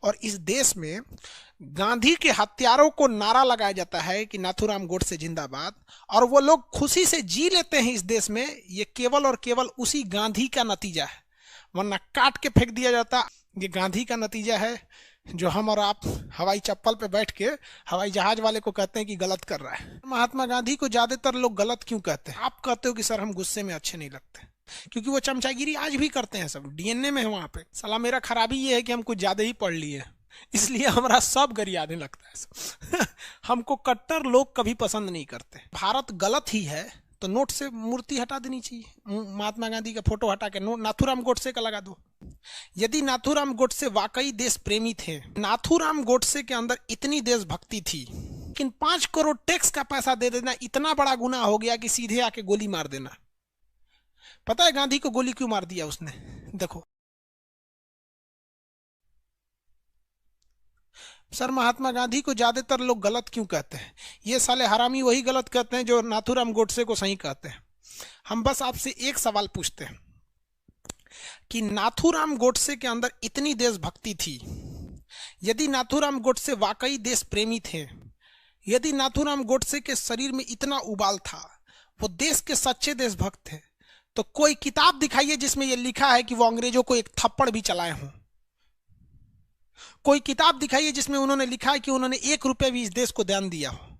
और इस देश में गांधी के हत्यारों को नारा लगाया जाता है कि नाथूराम गोडसे जिंदाबाद, और वो लोग खुशी से जी लेते हैं इस देश में। ये केवल और केवल उसी गांधी का नतीजा है, वरना काट के फेंक दिया जाता। ये गांधी का नतीजा है जो हम और आप हवाई चप्पल पे बैठ के हवाई जहाज वाले को कहते हैं कि गलत कर रहा है। महात्मा गांधी को ज्यादातर लोग गलत क्यों कहते हैं? आप कहते हो कि सर हम गुस्से में अच्छे नहीं लगते, क्योंकि वो चमचागिरी आज भी करते हैं, सब डीएनए में है वहां पे। साला मेरा खराबी ये है कि हम कुछ ज्यादा ही पढ़ लिए, इसलिए हमारा सब गरियाने लगता है। हमको कट्टर लोग कभी पसंद नहीं करते। भारत गलत ही है तो नोट से मूर्ति हटा देनी चाहिए, महात्मा गांधी का फोटो हटा के नाथूराम गोडसे का लगा दो। यदि नाथूराम गोडसे वाकई देश प्रेमी थे, नाथूराम गोडसे के अंदर इतनी देशभक्ति थी, लेकिन 5 करोड़ टैक्स का पैसा दे देना इतना बड़ा गुनाह हो गया कि सीधे आके गोली मार देना। पता है गांधी को गोली क्यों मार दिया उसने? देखो सर, महात्मा गांधी को ज्यादातर लोग गलत क्यों कहते हैं? ये साले हरामी वही गलत कहते हैं जो नाथूराम गोडसे को सही कहते हैं। हम बस आपसे एक सवाल पूछते हैं कि नाथूराम गोडसे के अंदर इतनी देशभक्ति थी, यदि नाथूराम गोडसे वाकई देश प्रेमी थे, यदि नाथूराम गोडसे के शरीर में इतना उबाल था, वो देश के सच्चे देशभक्त थे, तो कोई किताब दिखाइए जिसमें यह लिखा है कि वो अंग्रेजों को एक थप्पड़ भी चलाए हों। कोई किताब दिखाइए जिसमें उन्होंने लिखा है कि उन्होंने 1 रुपये भी इस देश को दान दिया हो।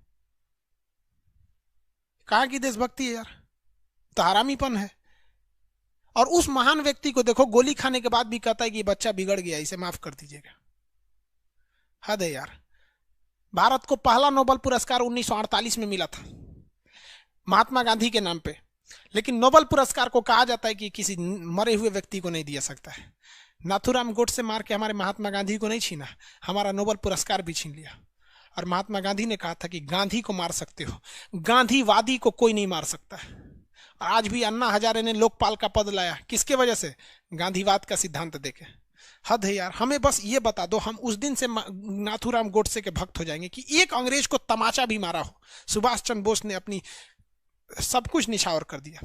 कहां की देशभक्ति है यार? तो हरामीपन है। और उस महान व्यक्ति को देखो, गोली खाने के बाद भी कहता है कि बच्चा बिगड़ गया, इसे माफ कर दीजिएगा। हद है यार। भारत को पहला नोबेल पुरस्कार 1948 में मिला था महात्मा गांधी के नाम पे, लेकिन नोबेल पुरस्कार को कहा जाता है कि किसी मरे हुए व्यक्ति को नहीं दिया सकता है। नाथूराम गोडसे मार के हमारे महात्मा गांधी को नहीं छीना, हमारा नोबेल पुरस्कार भी छीन लिया। और महात्मा गांधी ने कहा था कि गांधी को मार सकते हो, गांधीवादी को कोई नहीं मार सकता। आज भी अन्ना हजारे ने लोकपाल का पद लाया, किसके वजह से? गांधीवाद का सिद्धांत देके। हद है यार। हमें बस ये बता दो, हम उस दिन से नाथूराम गोडसे के भक्त हो जाएंगे कि एक अंग्रेज को तमाचा भी मारा हो। सुभाष चंद्र बोस ने अपनी सब कुछ निछावर कर दिया।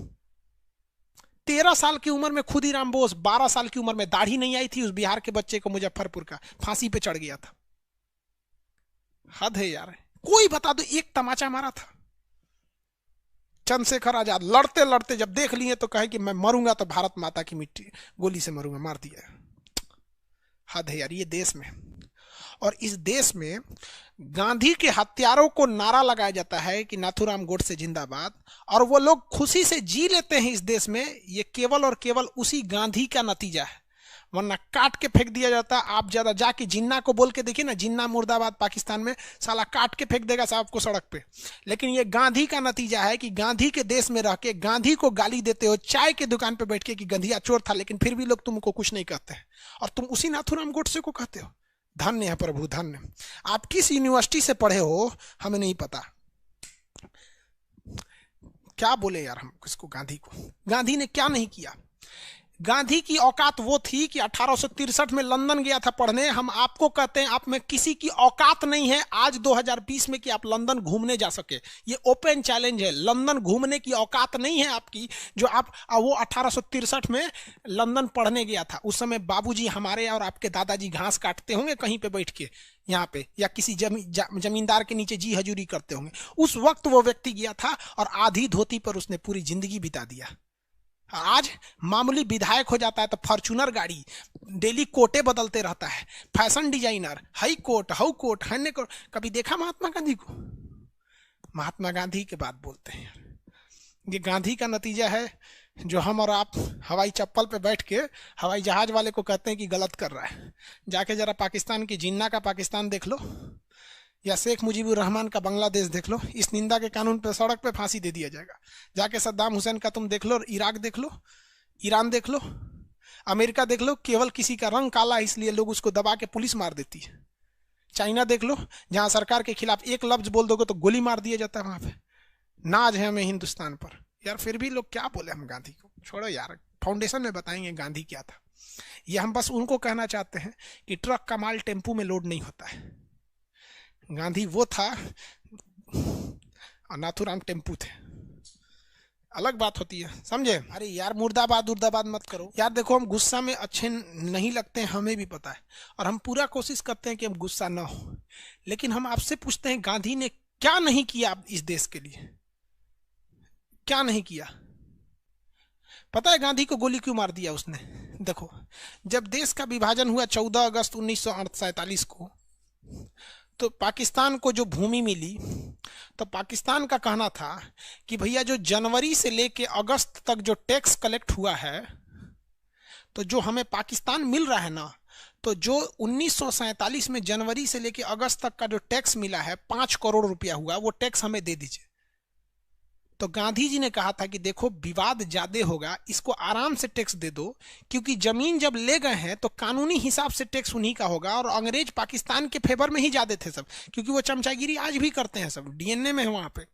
13 साल की उम्र में खुदीराम बोस, 12 साल की उम्र में दाढ़ी नहीं आई थी उस बिहार के बच्चे को, मुजफ्फरपुर का, फांसी पे चढ़ गया था। हद है यार। कोई बता दो एक तमाचा मारा था। चंद्रशेखर आजाद लड़ते लड़ते जब देख लिए तो कहे कि मैं मरूंगा तो भारत माता की मिट्टी गोली से मरूंगा, मार दिया। हद है यार ये देश में। और इस देश में गांधी के हत्यारों को नारा लगाया जाता है कि नाथूराम गोडसे जिंदाबाद, और वो लोग खुशी से जी लेते हैं इस देश में। ये केवल और केवल उसी गांधी का नतीजा है, वरना काट के फेंक दिया जाता। आप ज्यादा जाके जिन्ना को बोल के देखिए ना, जिन्ना मुर्दाबाद पाकिस्तान में, साला काट के फेंक देगा साहब को सड़क पे। लेकिन ये गांधी का नतीजा है कि गांधी के देश में रह के गांधी को गाली देते हो, चाय के दुकान पे बैठ के कि गंधिया चोर था, लेकिन फिर भी लोग तुमको कुछ नहीं कहते हैं, और तुम उसी नाथूराम गोडसे को कहते हो। धन्य है प्रभु, धन्य। आप किस यूनिवर्सिटी से पढ़े हो हमें नहीं पता। क्या बोले यार हम किसको? गांधी को। गांधी ने क्या नहीं किया? गांधी की औकात वो थी कि 1863 में लंदन गया था पढ़ने। हम आपको कहते हैं आप में किसी की औकात नहीं है आज 2020 में कि आप लंदन घूमने जा सके। ये ओपन चैलेंज है, लंदन घूमने की औकात नहीं है आपकी। जो आप वो 1863 में लंदन पढ़ने गया था, उस समय बाबूजी हमारे और आपके दादाजी घास काटते होंगे कहीं पे बैठ के यहाँ पे, या किसी जमींदार के नीचे जी हजूरी करते होंगे। उस वक्त वो व्यक्ति गया था और आधी धोती पर उसने पूरी जिंदगी बिता दिया। आज मामूली विधायक हो जाता है तो फॉर्च्यूनर गाड़ी, डेली कोटे बदलते रहता है, फैशन डिजाइनर, हाई कोट, हाउ कोट, हन्ने कोट। कभी देखा महात्मा गांधी को? महात्मा गांधी के बात बोलते हैं। ये गांधी का नतीजा है जो हम और आप हवाई चप्पल पे बैठ के हवाई जहाज वाले को कहते हैं कि गलत कर रहा है। जाके जरा पाकिस्तान की जिन्ना का पाकिस्तान देख लो, या शेख मुजीबुर रहमान का बांग्लादेश देख लो। इस निंदा के कानून पे सड़क पे फांसी दे दिया जाएगा। जाके सद्दाम हुसैन का तुम देख लो, इराक देख लो, ईरान देख लो, अमेरिका देख लो, केवल किसी का रंग काला इसलिए लोग उसको दबा के पुलिस मार देती है। चाइना देख लो, जहां सरकार के खिलाफ एक लफ्ज बोल दोगे तो गोली मार दिया जाता है। वहां पे नाज है हमें हिंदुस्तान पर। यार फिर भी लोग क्या बोले हम गांधी को? छोड़ो यार, फाउंडेशन में बताएंगे गांधी क्या था। ये हम बस उनको कहना चाहते हैं कि ट्रक का माल टेम्पू में लोड नहीं होता है। गांधी वो था और नाथूराम टेम्पू थे। अलग बात होती है, समझे? अरे यार मुर्दाबाद मुर्दाबाद मत करो यार। देखो हम गुस्सा में अच्छे नहीं लगते हैं, हमें भी पता है, और हम पूरा कोशिश करते हैं कि हम गुस्सा ना हो। लेकिन हम आपसे पूछते हैं, गांधी ने क्या नहीं किया इस देश के लिए? क्या नहीं किया? पता है गांधी को गोली क्यों मार दिया उसने? देखो, जब देश का विभाजन हुआ 14 अगस्त 1947 को, तो पाकिस्तान को जो भूमि मिली, तो पाकिस्तान का कहना था कि भैया जो जनवरी से लेके अगस्त तक जो टैक्स कलेक्ट हुआ है, तो जो हमें पाकिस्तान मिल रहा है ना, तो जो 1947 में जनवरी से लेके अगस्त तक का जो टैक्स मिला है 5 करोड़ रुपया हुआ, वो टैक्स हमें दे दीजिए। तो गांधी जी ने कहा था कि देखो विवाद ज्यादा होगा, इसको आराम से टैक्स दे दो, क्योंकि जमीन जब ले गए हैं तो कानूनी हिसाब से टैक्स उन्हीं का होगा। और अंग्रेज पाकिस्तान के फेवर में ही जाते थे सब, क्योंकि वो चमचागिरी आज भी करते हैं, सब डीएनए में है वहां पे।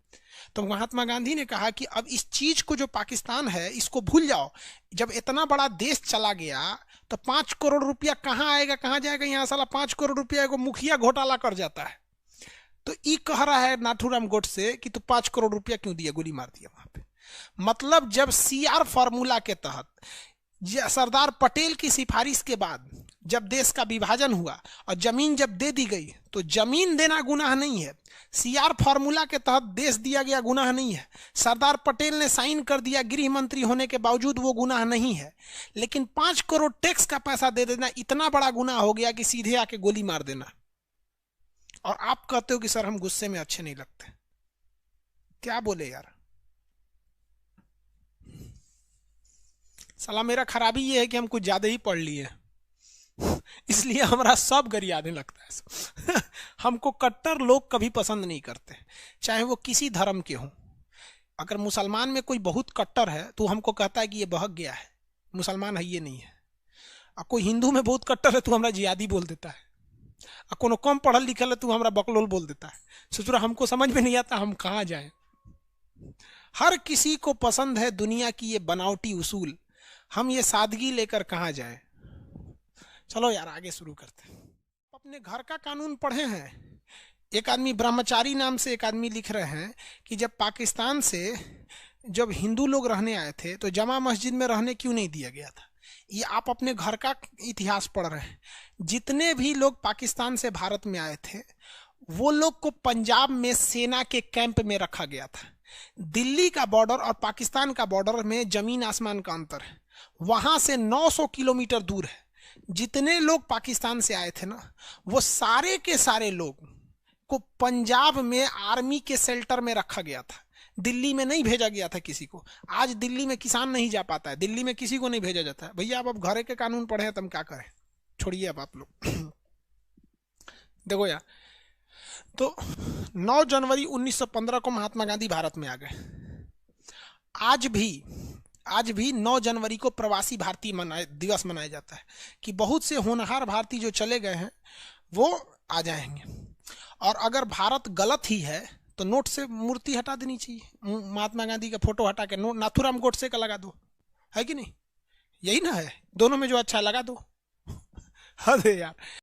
तो महात्मा गांधी ने कहा कि अब इस चीज को जो पाकिस्तान है इसको भूल जाओ। जब इतना बड़ा देश चला गया तो 5 करोड़ रुपया कहाँ आएगा, कहाँ जाएगा? यहाँ साला 5 करोड़ रुपया को मुखिया घोटाला कर जाता है। तो ई कह रहा है नाथूराम गोडसे कि तू 5 करोड़ रुपया क्यों दिया, गोली मार दिया वहां पे। मतलब जब सीआर फॉर्मूला के तहत सरदार पटेल की सिफारिश के बाद जब देश का विभाजन हुआ और जमीन जब दे दी गई, तो जमीन देना गुनाह नहीं है, सीआर फॉर्मूला के तहत देश दिया गया गुनाह नहीं है, सरदार पटेल ने साइन कर दिया गृह मंत्री होने के बावजूद, वो गुनाह नहीं है। लेकिन 5 करोड़ टैक्स का पैसा दे देना इतना बड़ा गुनाह हो गया कि सीधे आके गोली मार देना। और आप कहते हो कि सर हम गुस्से में अच्छे नहीं लगते। क्या बोले यार? साला मेरा खराबी ये है कि हम कुछ ज्यादा ही पढ़ लिए, इसलिए हमारा सब गरियाने लगता है। हमको कट्टर लोग कभी पसंद नहीं करते, चाहे वो किसी धर्म के हों। अगर मुसलमान में कोई बहुत कट्टर है तो हमको कहता है कि ये बहक गया है, मुसलमान है ये नहीं है। और कोई हिंदू में बहुत कट्टर है तो हमारा जिहादी बोल देता है। और कोनो कम पढ़ल लिखल है तो हमारा बकलोल बोल देता है। सोचो हमको समझ में नहीं आता हम कहाँ जाएं। हर किसी को पसंद है दुनिया की ये बनावटी उसूल, हम ये सादगी लेकर कहाँ जाएं। चलो यार आगे शुरू करते हैं। अपने घर का कानून पढ़े हैं? एक आदमी ब्रह्मचारी नाम से एक आदमी लिख रहे हैं कि जब पाकिस्तान से जब हिंदू लोग रहने आए थे तो जमा मस्जिद में रहने क्यों नहीं दिया गया था। ये आप अपने घर का इतिहास पढ़ रहे हैं। जितने भी लोग पाकिस्तान से भारत में आए थे वो लोग को पंजाब में सेना के कैंप में रखा गया था। दिल्ली का बॉर्डर और पाकिस्तान का बॉर्डर में जमीन आसमान का अंतर है, वहां से 900 किलोमीटर दूर है। जितने लोग पाकिस्तान से आए थे ना, वो सारे के सारे लोग को पंजाब में आर्मी के शेल्टर में रखा गया था, दिल्ली में नहीं भेजा गया था किसी को। आज दिल्ली में किसान नहीं जा पाता है, दिल्ली में किसी को नहीं भेजा जाता है। भैया आप अब घरे के कानून पढ़े हैं तो हम क्या करें, छोड़िए अब आप लोग। देखो यार, तो 9 जनवरी 1915 को महात्मा गांधी भारत में आ गए। आज भी 9 जनवरी को प्रवासी भारतीय दिवस मनाया जाता है कि बहुत से होनहार भारतीय जो चले गए हैं वो आ जाएंगे। और अगर भारत गलत ही है तो नोट से मूर्ति हटा देनी चाहिए, महात्मा गांधी का फोटो हटा के नोट नाथूराम गोडसे का लगा दो, है कि नहीं? यही ना है, दोनों में जो अच्छा लगा दो। अरे यार